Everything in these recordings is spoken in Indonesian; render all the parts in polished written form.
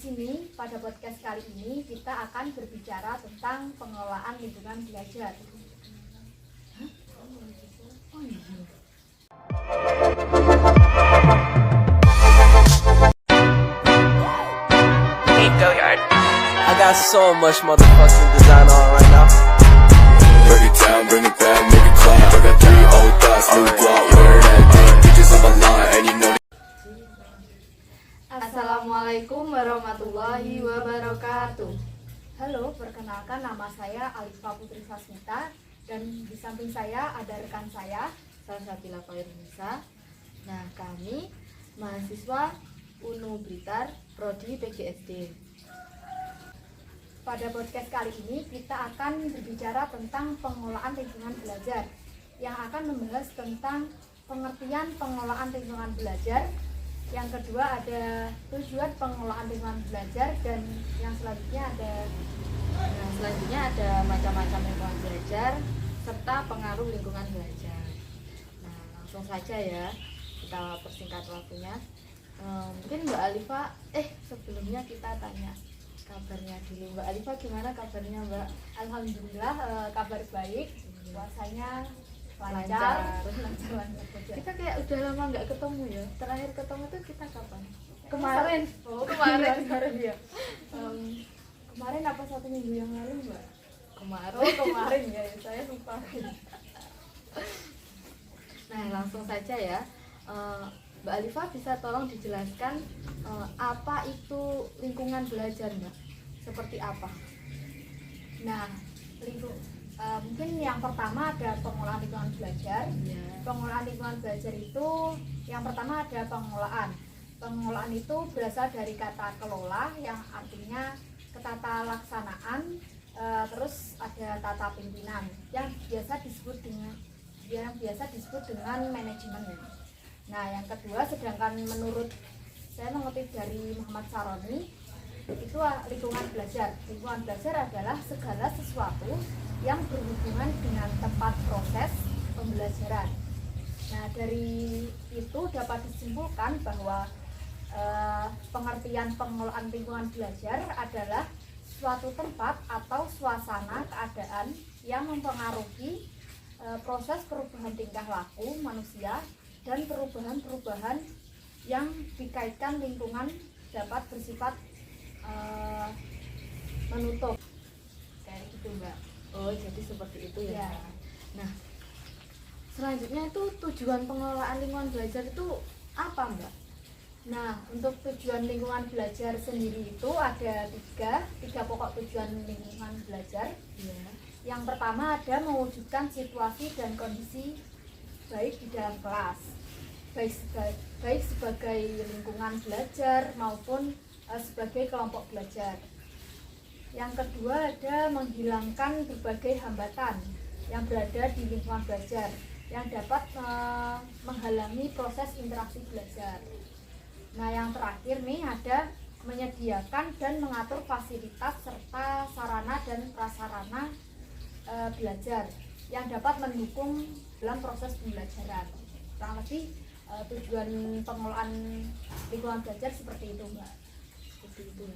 Sini pada podcast kali ini kita akan berbicara tentang pengelolaan lingkungan belajar. Oh iya. Go-yard. I got so much motherfucking design on right now. Break it down, bring it back, make it clap. I got 3 old thoughts, new block, where that thing. Bitches on my line, and you know. Assalamualaikum warahmatullahi wabarakatuh. Halo, perkenalkan nama saya Alifa Putri Sasmita dan di samping saya ada rekan saya Salsabila Fairunisa. Nah, kami mahasiswa UNU Blitar, Prodi PGSD. Pada podcast kali ini kita akan berbicara tentang pengelolaan lingkungan belajar yang akan membahas tentang pengertian pengelolaan lingkungan belajar. Yang kedua ada tujuan pengelolaan lingkungan belajar dan yang selanjutnya ada macam-macam lingkungan belajar serta pengaruh lingkungan belajar. Nah, langsung saja ya, kita persingkat waktunya. Mungkin Mbak Alifa, sebelumnya kita tanya kabarnya dulu. Mbak Alifa gimana kabarnya, Mbak? Alhamdulillah kabar baik, puasanya Lancar. lancar. Kita kayak udah lama nggak ketemu ya. Terakhir ketemu tuh kita kapan? Kemarin. Oh, kemarin. Kemarin ya. Kemarin apa 1 minggu yang lalu, Mbak? Kemarin. Ya, saya lupa. Nah, langsung saja ya. Mbak Alifa bisa tolong dijelaskan apa itu lingkungan belajar, Mbak? Seperti apa? Nah, mungkin yang pertama ada pengelolaan lingkungan belajar. Ya. Pengelolaan lingkungan belajar itu yang pertama ada pengelolaan. Pengelolaan itu berasal dari kata kelola yang artinya ketata laksanaan, terus ada tata pimpinan yang biasa disebut dengan manajemen. Nah, yang kedua, sedangkan menurut saya mengutip dari Muhammad Saroni, itu lingkungan belajar. Lingkungan belajar adalah segala sesuatu yang berhubungan dengan tempat proses pembelajaran. Nah, dari itu dapat disimpulkan bahwa pengertian pengelolaan lingkungan belajar adalah suatu tempat atau suasana keadaan yang mempengaruhi proses perubahan tingkah laku manusia dan perubahan-perubahan yang dikaitkan lingkungan dapat bersifat menutup kayak gitu, Mbak. Oh, jadi seperti itu ya. Ya. Nah, selanjutnya itu tujuan pengelolaan lingkungan belajar itu apa, Mbak? Nah, untuk tujuan lingkungan belajar sendiri itu ada tiga pokok tujuan lingkungan belajar. Ya. Yang pertama ada mewujudkan situasi dan kondisi baik di dalam kelas, baik sebagai lingkungan belajar maupun sebagai kelompok belajar. Yang kedua ada menghilangkan berbagai hambatan yang berada di lingkungan belajar yang dapat menghalangi proses interaksi belajar. Nah, yang terakhir nih ada menyediakan dan mengatur fasilitas serta sarana dan prasarana belajar yang dapat mendukung dalam proses pembelajaran. Kurang lebih tujuan pengelolaan lingkungan belajar seperti itu, Mbak. Seperti itu.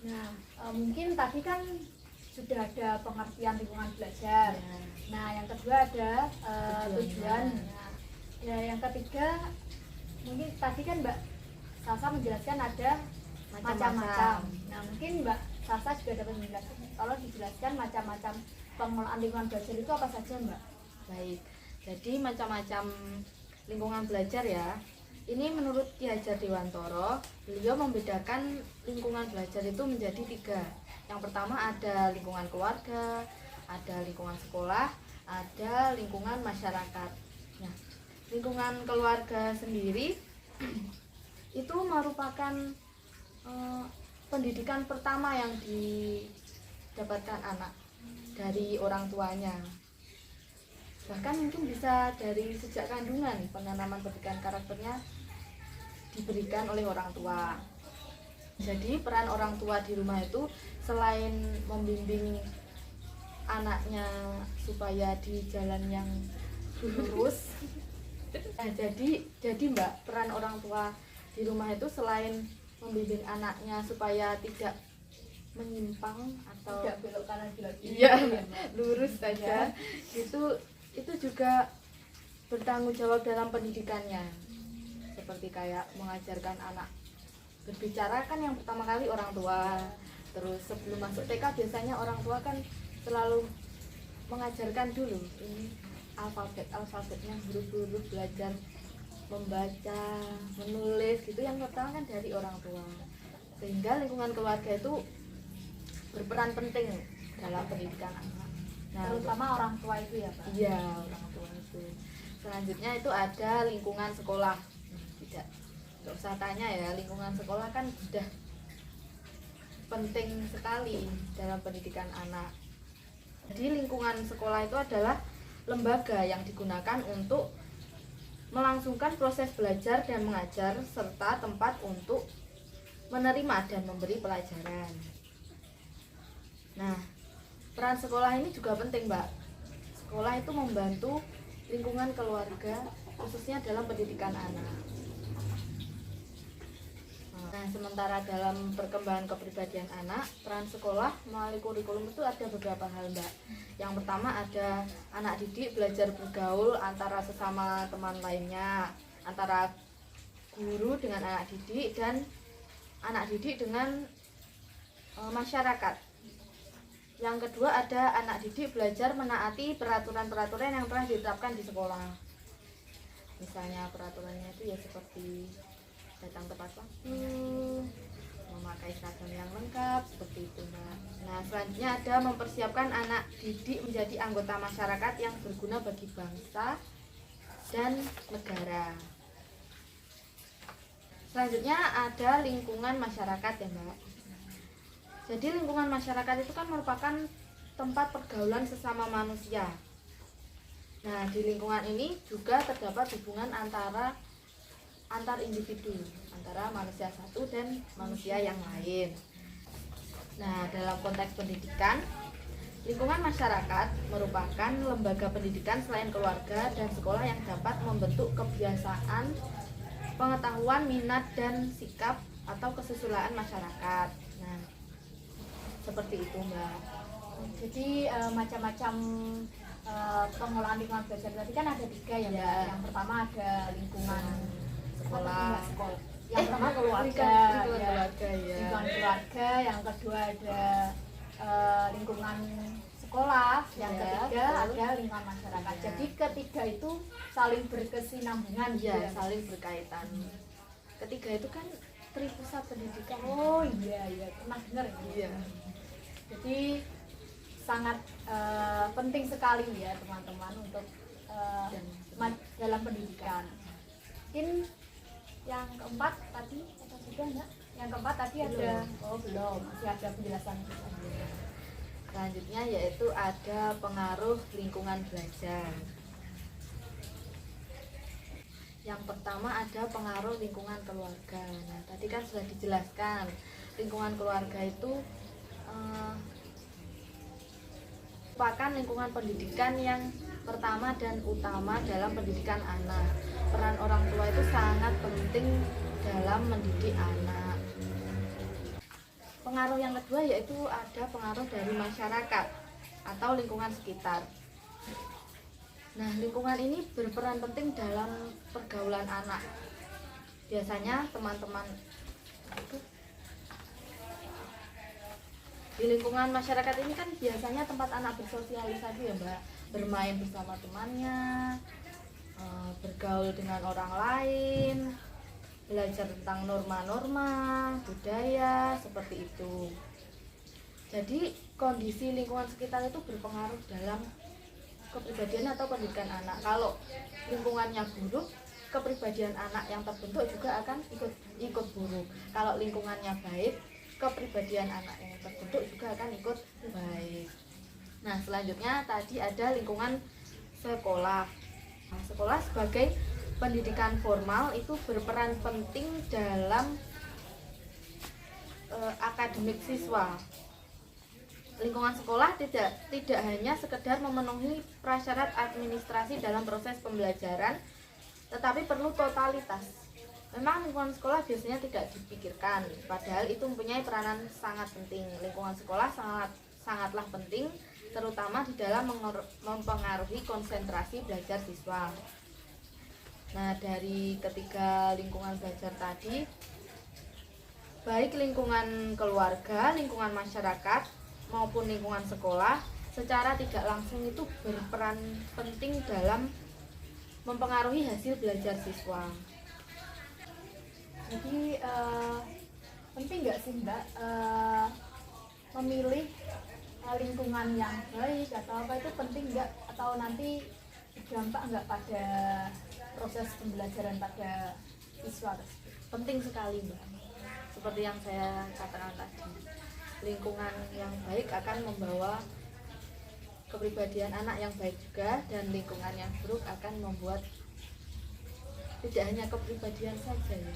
Nah, mungkin tadi kan sudah ada pengertian lingkungan belajar. Ya. Nah, yang kedua ada Tujuannya. tujuan. Nah, ya, yang ketiga mungkin tadi kan Mbak Sasa menjelaskan ada macam-macam. Nah, mungkin Mbak Sasa juga dapat menjelaskan. Kalau dijelaskan macam-macam pengelolaan lingkungan belajar itu apa saja, Mbak? Baik. Jadi macam-macam lingkungan belajar ya. Ini menurut Ki Hajar Dewantoro, beliau membedakan lingkungan belajar itu menjadi 3. Yang pertama ada lingkungan keluarga, ada lingkungan sekolah, ada lingkungan masyarakat. Nah, lingkungan keluarga sendiri itu merupakan pendidikan pertama yang didapatkan anak dari orang tuanya. Bahkan mungkin bisa dari sejak kandungan, penanaman pendidikan karakternya diberikan oleh orang tua. Jadi peran orang tua di rumah itu selain membimbing anaknya supaya di jalan yang lurus. Nah, jadi Mbak, peran orang tua di rumah itu selain membimbing anaknya supaya tidak menyimpang atau Tidak belok kanan belok kiri. iya Ya, Mbak. lurus saja, itu juga bertanggung jawab dalam pendidikannya, seperti kayak mengajarkan anak berbicara kan yang pertama kali orang tua. Terus sebelum masuk TK biasanya orang tua kan selalu mengajarkan dulu ini alfabetnya, huruf-huruf, belajar membaca, menulis gitu, yang pertama kan dari orang tua. Sehingga lingkungan keluarga itu berperan penting dalam pendidikan anak. Nah, Terutama orang tua itu ya, Pak. iya, orang tua itu. Selanjutnya itu ada lingkungan sekolah. Tidak usah tanya ya, lingkungan sekolah kan sudah penting sekali dalam pendidikan anak. Jadi lingkungan sekolah itu adalah lembaga yang digunakan untuk melangsungkan proses belajar dan mengajar serta tempat untuk menerima dan memberi pelajaran. Nah, peran sekolah ini juga penting, Mbak. Sekolah itu membantu lingkungan keluarga khususnya dalam pendidikan anak. Nah, sementara dalam perkembangan kepribadian anak, peran sekolah melalui kurikulum itu ada beberapa hal, Mbak. Yang pertama ada anak didik belajar bergaul antara sesama teman lainnya, antara guru dengan anak didik dan anak didik dengan masyarakat. Yang kedua ada anak didik belajar menaati peraturan-peraturan yang telah ditetapkan di sekolah. Misalnya peraturannya itu ya seperti datang tepat waktu, memakai seragam yang lengkap, seperti itu, Mbak. Nah, selanjutnya ada mempersiapkan anak didik menjadi anggota masyarakat yang berguna bagi bangsa dan negara. Selanjutnya ada lingkungan masyarakat ya, Mbak. Jadi lingkungan masyarakat itu kan merupakan tempat pergaulan sesama manusia. Nah, di lingkungan ini juga terdapat hubungan antar individu, antara manusia satu dan manusia yang lain. Nah, dalam konteks pendidikan, lingkungan masyarakat merupakan lembaga pendidikan selain keluarga dan sekolah yang dapat membentuk kebiasaan, pengetahuan, minat, dan sikap atau kesusilaan masyarakat. Nah, seperti itu, Mbak. Jadi macam-macam pengelolaan lingkungan belajar tadi kan ada 3 ya, Mbak. Ya. Yang pertama ada lingkungan Sekolah. sekolah. Yang pertama keluarga, lingkungan ya. keluarga, ya. Lingkungan keluarga. Yang kedua ada lingkungan sekolah. Yang Ya, ketiga betul. ada lingkungan masyarakat. Ya. Jadi ketiga itu saling berkesinambungan, Ya, gitu ya. saling berkaitan. Ketiga itu kan tripusat pendidikan. Oh iya iya, pernah dengar ya. Iya. Jadi sangat penting sekali ya teman-teman untuk dalam pendidikan. Mungkin yang keempat tadi atau sudah enggak? Yang keempat tadi ada belum, masih ada penjelasan itu. Selanjutnya yaitu ada pengaruh lingkungan belajar. Yang pertama ada pengaruh lingkungan keluarga. Nah, tadi kan sudah dijelaskan lingkungan keluarga itu merupakan lingkungan pendidikan yang pertama dan utama dalam pendidikan anak. Peran orang tua itu sangat penting dalam mendidik anak. Pengaruh yang kedua yaitu ada pengaruh dari masyarakat atau lingkungan sekitar. Nah, lingkungan ini berperan penting dalam pergaulan anak. Biasanya teman-teman di lingkungan masyarakat ini kan biasanya tempat anak bersosialisasi ya, Mbak, bermain bersama temannya, bergaul dengan orang lain, belajar tentang norma-norma, budaya, seperti itu. Jadi kondisi lingkungan sekitar itu berpengaruh dalam kepribadian atau pendidikan anak. Kalau lingkungannya buruk, kepribadian anak yang terbentuk juga akan ikut buruk. Kalau lingkungannya baik, kepribadian anak yang terbentuk juga akan ikut baik. Nah, selanjutnya tadi ada lingkungan sekolah. Nah, sekolah sebagai pendidikan formal itu berperan penting dalam akademik siswa. Lingkungan sekolah tidak hanya sekedar memenuhi prasyarat administrasi dalam proses pembelajaran, tetapi perlu totalitas Memang lingkungan sekolah biasanya tidak dipikirkan, padahal itu mempunyai peranan sangat penting. Lingkungan sekolah sangatlah penting, terutama di dalam mempengaruhi konsentrasi belajar siswa. Nah, dari ketiga lingkungan belajar tadi, baik lingkungan keluarga, lingkungan masyarakat, maupun lingkungan sekolah, secara tidak langsung itu berperan penting dalam mempengaruhi hasil belajar siswa. Jadi penting nggak sih Mbak memilih lingkungan yang baik atau apa, itu penting nggak, atau nanti berdampak nggak pada proses pembelajaran pada siswa tersebut? Penting sekali, Mbak. Seperti yang saya katakan tadi, lingkungan yang baik akan membawa kepribadian anak yang baik juga, dan lingkungan yang buruk akan membuat tidak hanya kepribadian saja ya,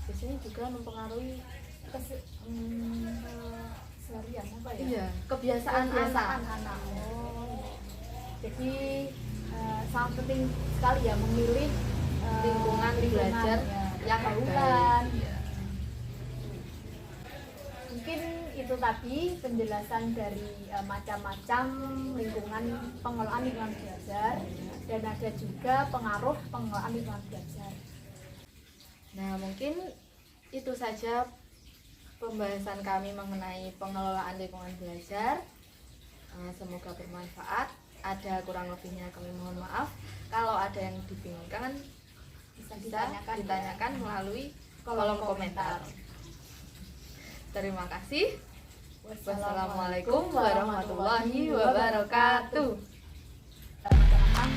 biasanya juga mempengaruhi keseharian apa ya? Iya, kebiasaan anak. Oh, jadi sangat penting sekali ya memilih lingkungan belajar yang gaulan. baik. Mungkin itu tadi penjelasan dari macam-macam lingkungan, pengelolaan lingkungan belajar, dan ada juga pengaruh pengelolaan lingkungan belajar. Nah, mungkin itu saja pembahasan kami mengenai pengelolaan lingkungan belajar. Semoga bermanfaat. Ada kurang lebihnya kami mohon maaf. Kalau ada yang dibingungkan bisa ditanyakan melalui kolom komentar. Terima kasih. Wassalamualaikum warahmatullahi wabarakatuh. Teman-teman